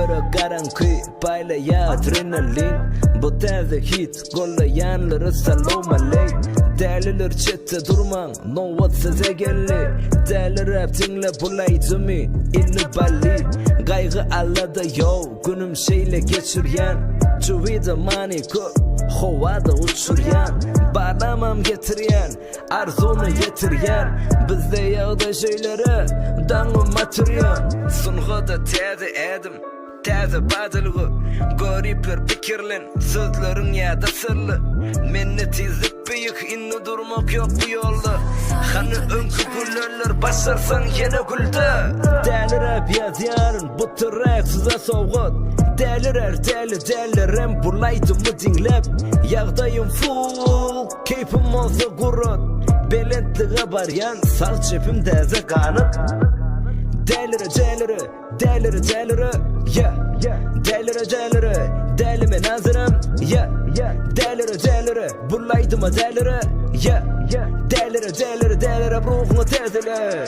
Böre garankı paylaya adrenalin. Bu teze hit gollayanları salam aley. Deliler chatte durman no what size gelli. Deli rap dinle bulaytımı illi balli. Gaygı allada yo günüm şeyle geçiryen. Çuvida maniku havada uçuryan. Bağlamam getiryen arzunu yetiryen. Bizde yağda şeylere dangım maturyan. Sunğada teze edim teze badılgı. Garipler pikirlen sözlerin ya da sırlı. Menne tizlik büyük inni durmak yok bu yolda. Hani önkü güllerler basarsan yine gülde. Deli rap yazyarın bu tırrak size soğut. Delirer delirim bulaydım mı dinlep. Yağdayım full keyfim olsa gurut. Belentliğe baryan sağ cepim deze kanıp. Delire yeah delire delime nazırım yeah delire bulaydım delire yeah delire ruhunu tezele.